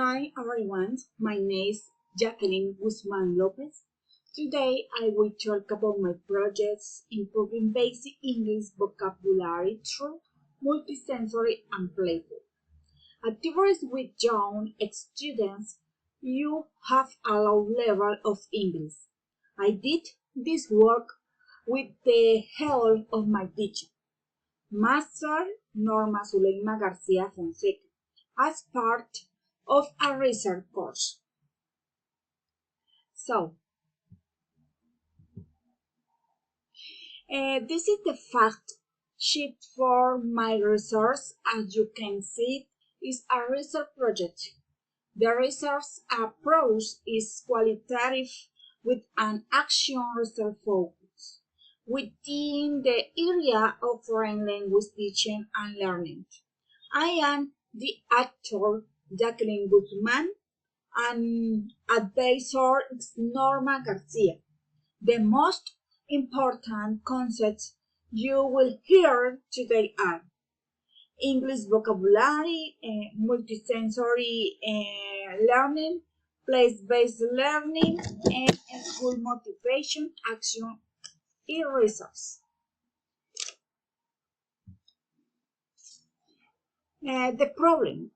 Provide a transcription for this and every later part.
Hi everyone, my name is Jacqueline Guzman Lopez. Today I will talk about my projects improving basic English vocabulary through multisensory and playful. Activities with young students, you have a low level of English. I did this work with the help of my teacher, Master Norma Zuleima Garcia Fonseca, as part of a research course. So, this is the fact sheet for my research. As you can see, is a research project. The research approach is qualitative with an action research focus within the area of foreign language teaching and learning. I am the actor Jacqueline Guzman and advisor is Norma Garcia. The most important concepts you will hear today are English vocabulary, multisensory learning, place-based learning, and school motivation action resource. The problem.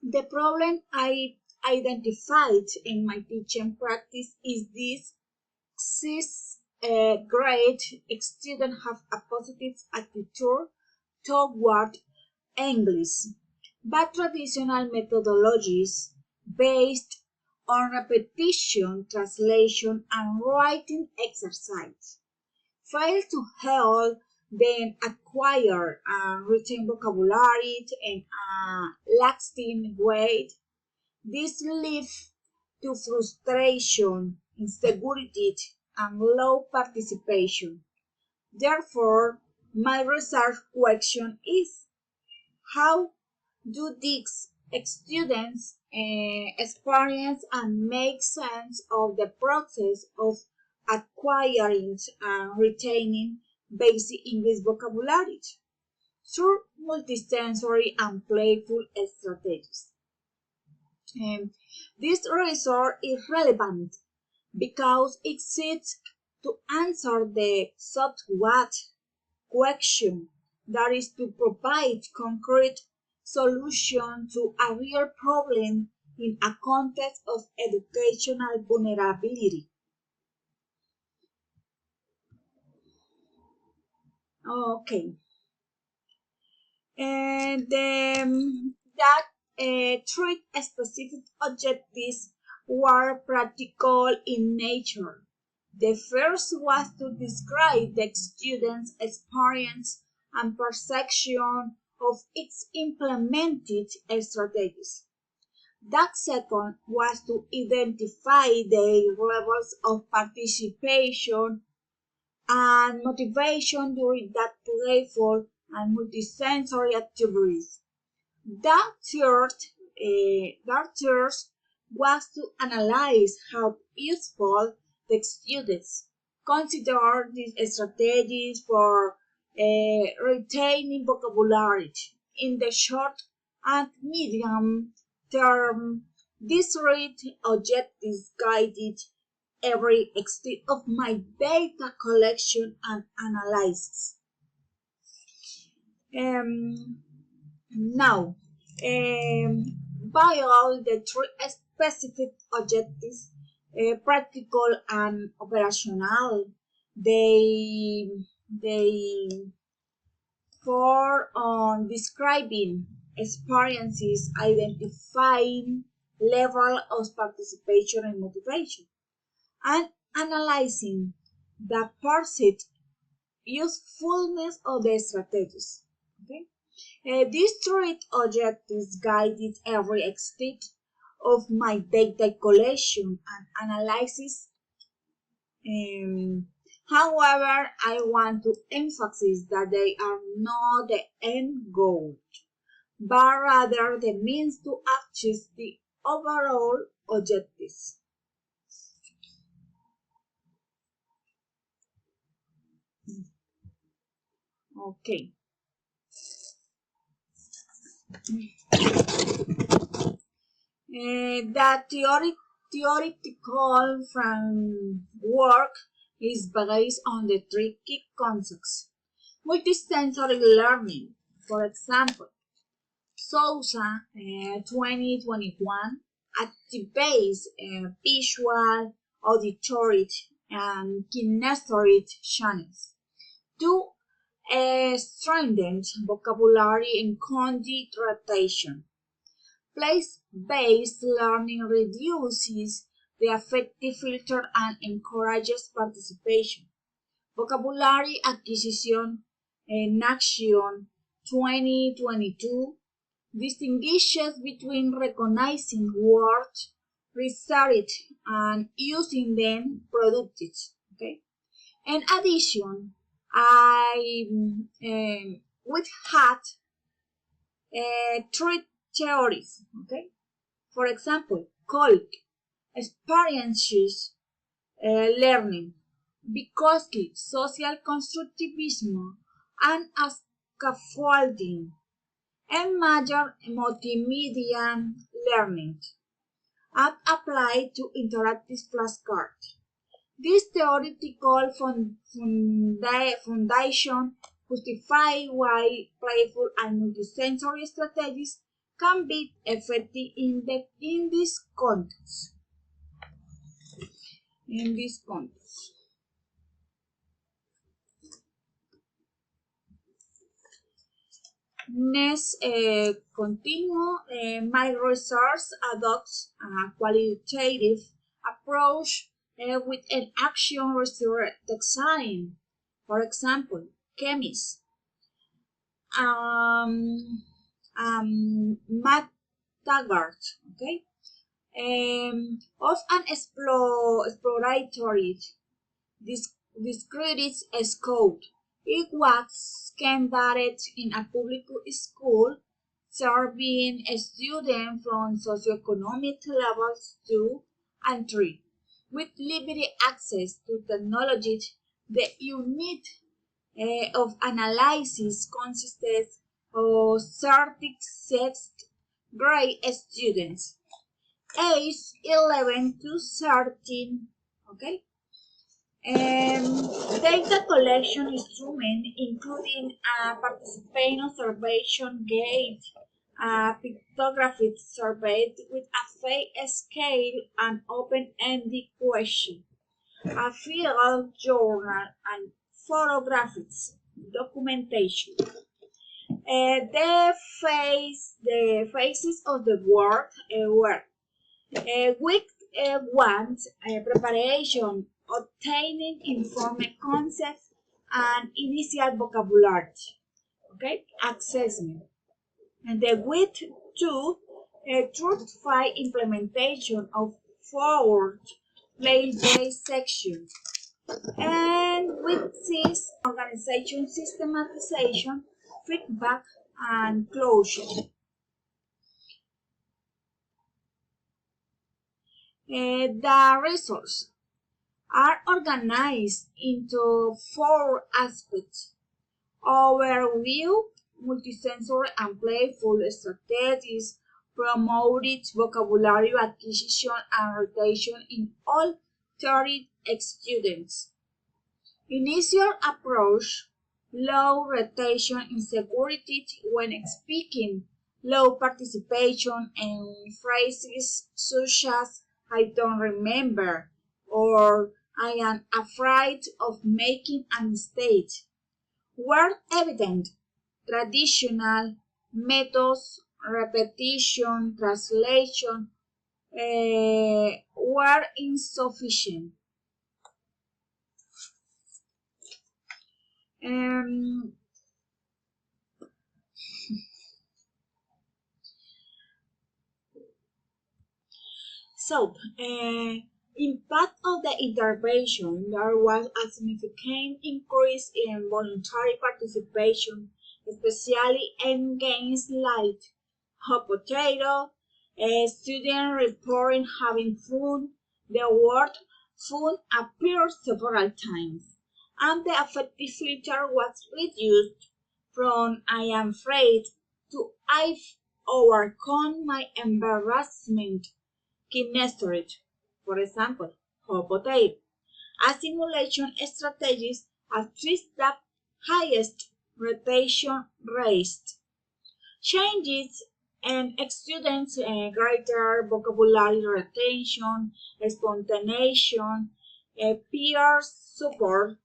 The problem I identified in my teaching practice is this sixth grade students have a positive attitude toward English, but traditional methodologies based on repetition, translation, and writing exercise fail to help them acquire and retain vocabulary in a lasting way. This leads to frustration, insecurity, and low participation. Therefore, my research question is, how do these students experience and make sense of the process of acquiring and retaining basic English vocabulary through multisensory and playful strategies? This resource is relevant because it seeks to answer the what question, that is to provide concrete solution to a real problem in a context of educational vulnerability. Okay, and that three specific objectives were practical in nature. The first was to describe the student's experience and perception of its implemented strategies. That second was to identify the levels of participation and motivation during that playful and multisensory activities. That third was to analyze how useful the students consider these strategies for retaining vocabulary in the short and medium term. These three objectives guided every step of my data collection and analysis. Now, by all the three specific objectives, practical and operational, they for on describing experiences, identifying level of participation and motivation, and analyzing the perceived usefulness of the strategies. Okay? These three objectives guided every step of my data collection and analysis. However, I want to emphasize that they are not the end goal, but rather the means to achieve the overall objectives. Okay. The theoretical framework is based on the three key concepts. Multisensory learning, for example, Sousa 2021 activates visual, auditory, and kinesthetic channels to strengthen vocabulary and content retention. Place-based learning reduces the affective filter and encourages participation. Vocabulary acquisition and action 2022 distinguishes between recognizing words, research, and using them productively. Okay. In addition, I would had three theories. Okay. For example, called experiential learning, Vygotsky, social constructivism, and scaffolding, and major multimedia learning, and applied to interactive flashcards. This theoretical foundation justifies why playful and multisensory strategies can be effective in this context. Next, continue. My research adopts a qualitative approach with an action research design. For example, chemists Matt Taggart, okay, of an exploratory discrete scope. It was conducted in a public school, serving students from socioeconomic levels 2 and 3, with limited access to technology. The unit of analysis consisted of 36 grade students, aged 11 to 13, okay? Data collection instrument including a participant observation gate, a pictographic survey with a phase scale and open-ended question, a field journal, and photographics documentation. The phases of the work were week 1 preparation, obtaining informed concepts and initial vocabulary, okay, assessment. And the week 2 truthful implementation of forward play-based sections. And week 6 organization systematization, feedback, and closure. The results are organized into 4 aspects: overview, multisensory and playful strategies, promoted vocabulary acquisition and retention in all 30 students. Initial approach, low retention insecurity when speaking, low participation, and phrases such as I don't remember or I am afraid of making a mistake were evident. Traditional methods, repetition, translation were insufficient. Impact of the intervention, there was a significant increase in voluntary participation, especially in games like hot potato, students reporting having fun. The word fun appeared several times, and the affective filter was reduced from I am afraid to I've overcome my embarrassment. kinestoid, for example, hot potato. A simulation strategies achieve the highest retention rate. Changes and students greater vocabulary retention, spontaneation, peer support,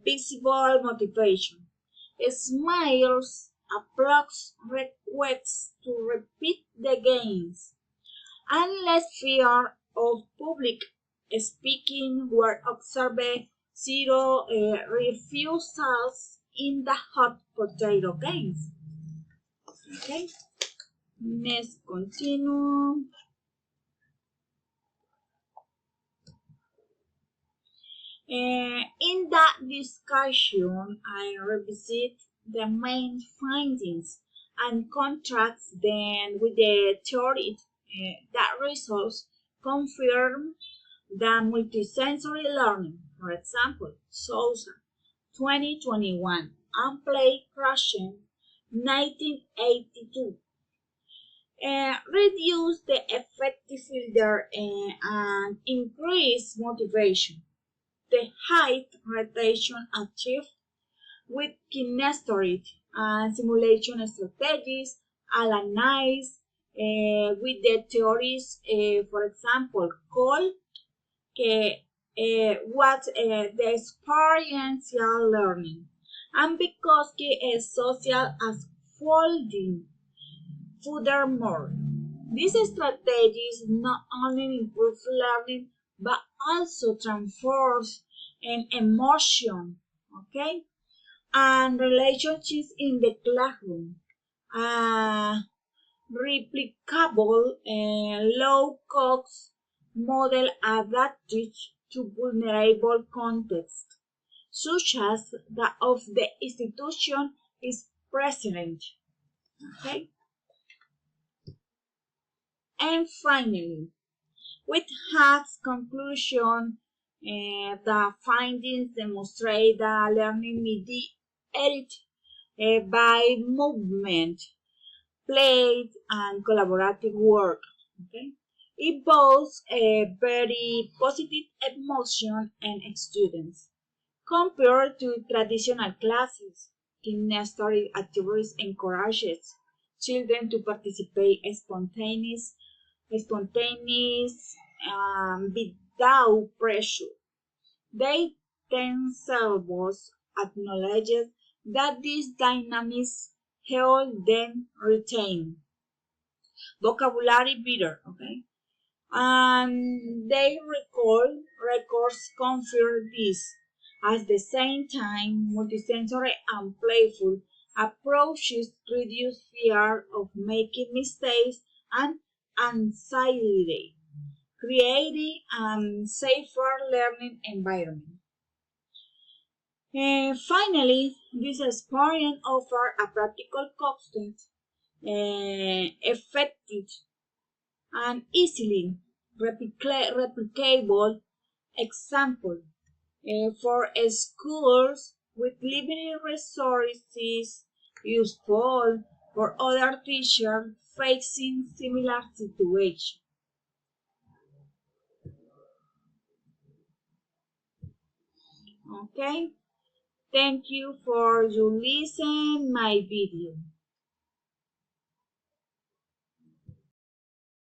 visible motivation. Smiles approx requests to repeat the gains, and less fear of public speaking were observed. Zero refusals in the hot potato games. Okay, let's continue. In that discussion, I revisit the main findings and contrast them with the theory that results confirm the multisensory learning. For example, Sousa, 2021, and Play Crushing, 1982. Reduce the effective filter and increase motivation. The height retention achieved with kinestoid and simulation strategies aligned with the theories, for example, called what the experiential learning, and because it is social as folding. Furthermore, these strategies not only improve learning but also transform an emotion, okay, and relationships in the classroom. Replicable low-cost model adapted to vulnerable contexts, such as that of the institution is present. Okay, and finally, with Hack's conclusion, the findings demonstrate that learning mediated by movement, play, and collaborative work. Okay? It boasts a very positive emotion in students. Compared to traditional classes, kinestory activities encourages children to participate spontaneous without pressure. They themselves acknowledge that these dynamics help them retain vocabulary better, okay? And they recall records confirm this. At the same time, multisensory and playful approaches reduce fear of making mistakes and anxiety, creating a safer learning environment. And finally, this experience offers a practical, constant, effective, and easily replicable example for schools with limited resources, useful for other teachers facing similar situations. Okay, thank you for you listen my video.